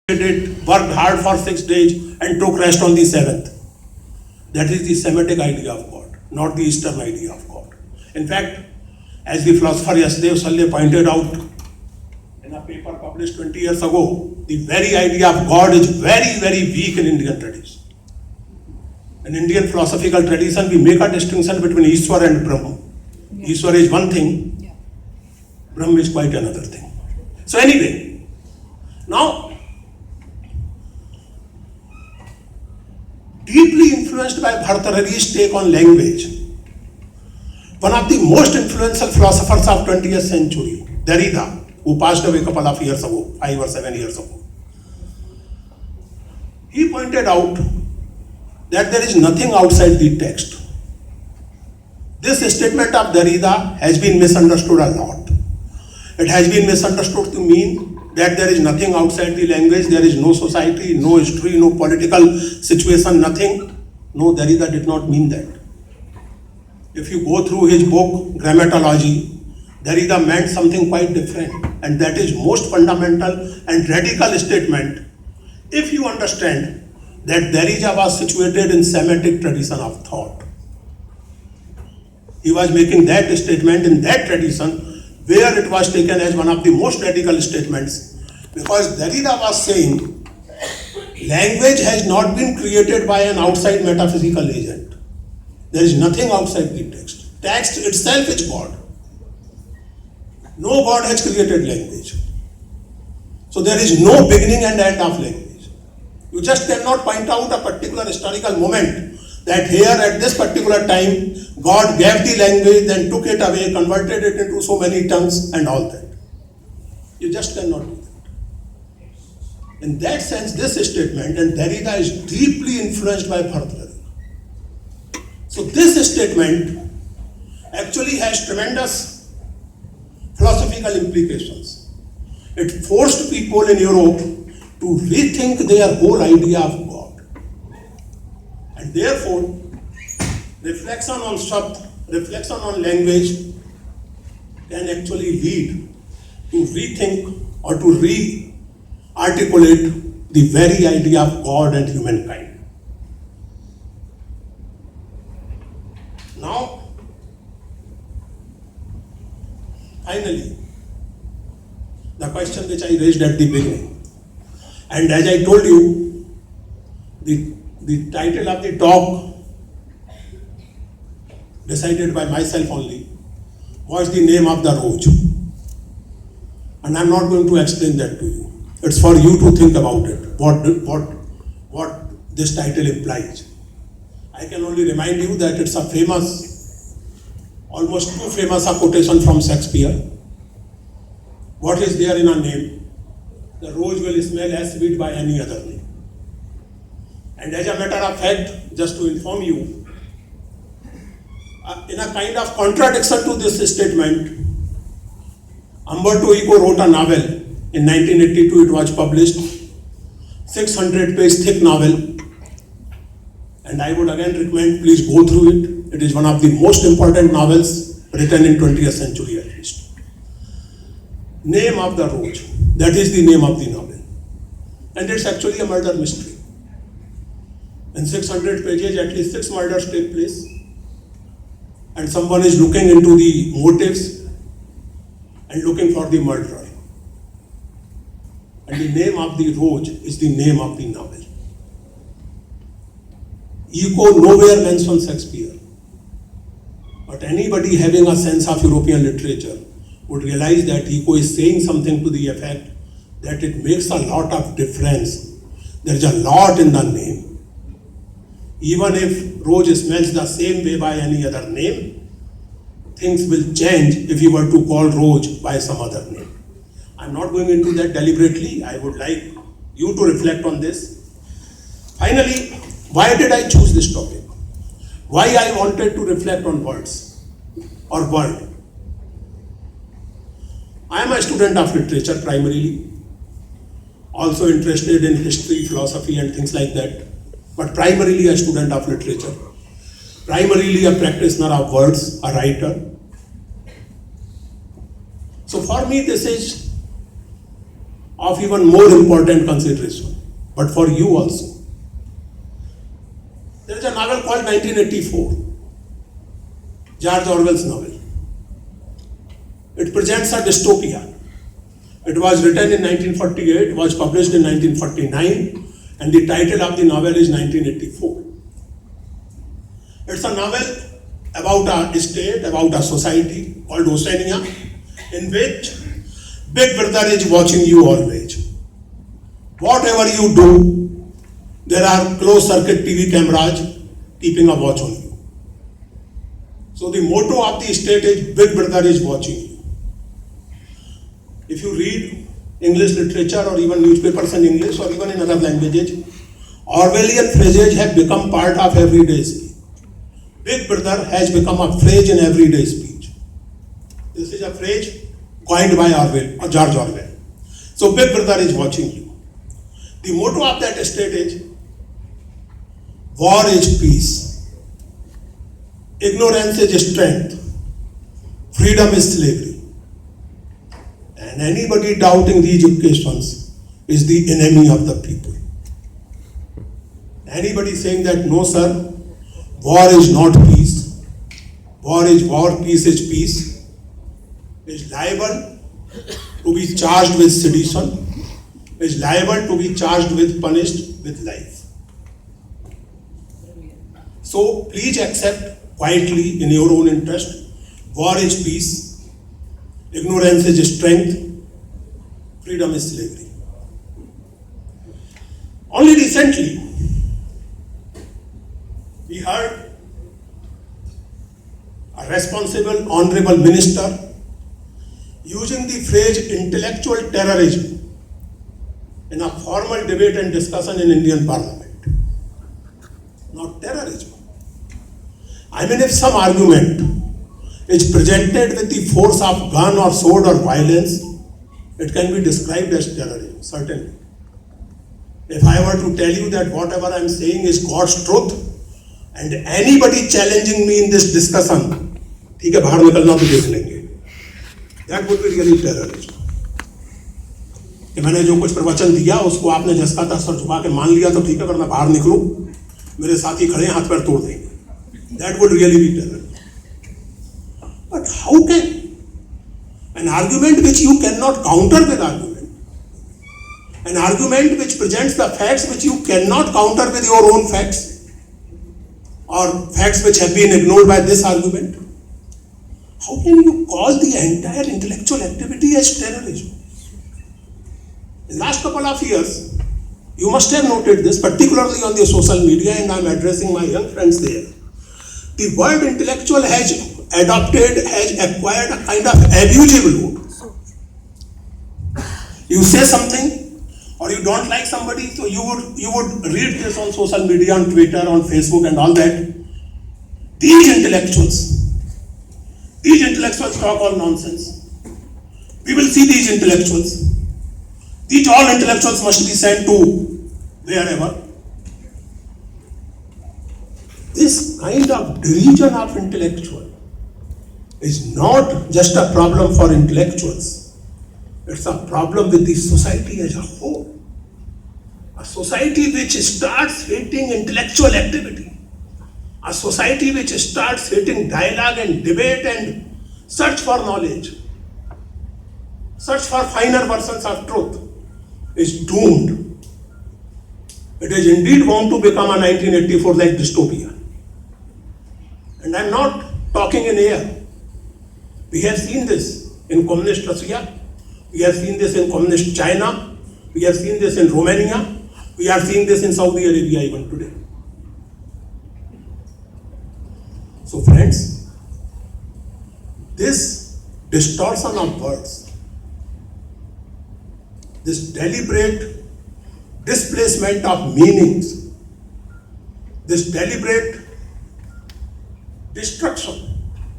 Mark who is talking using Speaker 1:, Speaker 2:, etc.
Speaker 1: did, worked hard for 6 days and took rest on the 7th. That is the Semitic idea of God, not the Eastern idea of God. In fact, as the philosopher Yasdev Saleh pointed out in a paper published 20 years ago, the very idea of God is very, very weak in Indian tradition. In Indian philosophical tradition, we make a distinction between Ishwar and Brahma. Yeah. Ishwar is one thing, yeah. Brahma is quite another thing. So anyway, now, deeply influenced by Bhartarari's take on language, one of the most influential philosophers of 20th century, Derrida, who passed away a couple of years ago, 5 or 7 years ago, he pointed out that there is nothing outside the text. This statement of Derrida has been misunderstood a lot. It has been misunderstood to mean that there is nothing outside the language, there is no society, no history, no political situation, nothing. No, Derrida did not mean that. If you go through his book, Grammatology, Derrida meant something quite different, and that is most fundamental and radical statement if you understand that Derrida was situated in Semitic tradition of thought. He was making that statement in that tradition where it was taken as one of the most radical statements, because Derrida was saying language has not been created by an outside metaphysical agent. There is nothing outside the text. Text itself is God. No God has created language. So there is no beginning and end of language. You just cannot point out a particular historical moment that here at this particular time God gave the language, then took it away, converted it into so many tongues and all that. You just cannot do that. In that sense, this statement, and Derrida is deeply influenced by Bhartarari. So this statement actually has tremendous philosophical implications. It forced people in Europe to rethink their whole idea of God. And therefore, reflection on Shabd, reflection on language can actually lead to rethink or to re-articulate the very idea of God and humankind. Now, finally, the question which I raised at the beginning, and as I told you, the title of the talk decided by myself only was the name of the rose. And I'm not going to explain that to you. It's for you to think about it, what this title implies. I can only remind you that it's a famous, almost too famous a quotation from Shakespeare. What is there in a name? The rose will smell as sweet by any other name. And as a matter of fact, just to inform you, in a kind of contradiction to this statement, Umberto Eco wrote a novel. In 1982 it was published, 600-page thick novel. And I would again recommend, please go through it. It is one of the most important novels written in 20th century at least. Name of the Rose, that is the name of the novel. And it's actually a murder mystery. In 600 pages, at least 6 murders take place. And someone is looking into the motives and looking for the murderer. And the name of the rose is the name of the novel. Eco nowhere mentions Shakespeare. But anybody having a sense of European literature would realize that Eco is saying something to the effect that it makes a lot of difference. There is a lot in the name. Even if rose smells the same way by any other name, things will change if you were to call rose by some other name. I'm not going into that deliberately. I would like you to reflect on this. Finally, why did I choose this topic? Why I wanted to reflect on words or word? I am a student of literature primarily, also interested in history, philosophy and things like that, but primarily a student of literature, primarily a practitioner of words, a writer. So for me this is of even more important consideration, but for you also. There is a novel called 1984, George Orwell's novel. It presents a dystopia. It was written in 1948, was published in 1949, and the title of the novel is 1984. It's a novel about a state, about a society called Oceania, in which Big Brother is watching you always. Whatever you do, there are closed circuit TV cameras keeping a watch on you. So the motto of the state is Big Brother is watching you. If you read English literature or even newspapers in English or even in other languages, Orwellian phrases have become part of everyday speech. Big Brother has become a phrase in everyday speech. This is a phrase coined by Orwell or George Orwell. So Big Brother is watching you. The motto of that state is war is peace, ignorance is strength, freedom is slavery. And anybody doubting these equations is the enemy of the people. Anybody saying that no sir, war is not peace, war is war, peace is liable to be charged with sedition, is liable to be charged with punished with life. So please accept quietly in your own interest, war is peace, ignorance is strength, freedom is slavery. Only recently, we heard a responsible, honorable minister using the phrase intellectual terrorism in a formal debate and discussion in Indian Parliament. Not terrorism. I mean, if some argument is presented with the force of gun or sword or violence, it can be described as terrorism, certainly. If I were to tell you that whatever I am saying is God's truth, and anybody challenging me in this discussion, ठीक है बाहर निकलना तो देख लेंगे, that would be really terrorism. कि मैंने जो कुछ प्रवचन दिया उसको आपने जसका था सर झुका के मान लिया तो ठीक है, वरना बाहर निकलो, मेरे साथी खड़े हाथ पैर तोड़ देंगे. That would really be terrorism. But how can an argument which you cannot counter with argument, an argument which presents the facts which you cannot counter with your own facts, or facts which have been ignored by this argument, how can you call the entire intellectual activity as terrorism? In the last couple of years, you must have noted this, particularly on the social media, and I am addressing my young friends there. The word intellectual has acquired a kind of abusive load. You say something, or you don't like somebody, so you would read this on social media, on Twitter, on Facebook and all that. These intellectuals talk all nonsense. We will see these intellectuals. These all intellectuals must be sent to wherever. This kind of derision of intellectual is not just a problem for intellectuals. It's a problem with the society as a whole. A society which starts hating intellectual activity, a society which starts hating dialogue and debate and search for knowledge, search for finer versions of truth, is doomed. It is indeed bound to become a 1984 like dystopia. And I'm not talking in air. We have seen this in communist Russia, we have seen this in communist China, we have seen this in Romania, we are seeing this in Saudi Arabia even today. So friends, this distortion of words, this deliberate displacement of meanings, this deliberate destruction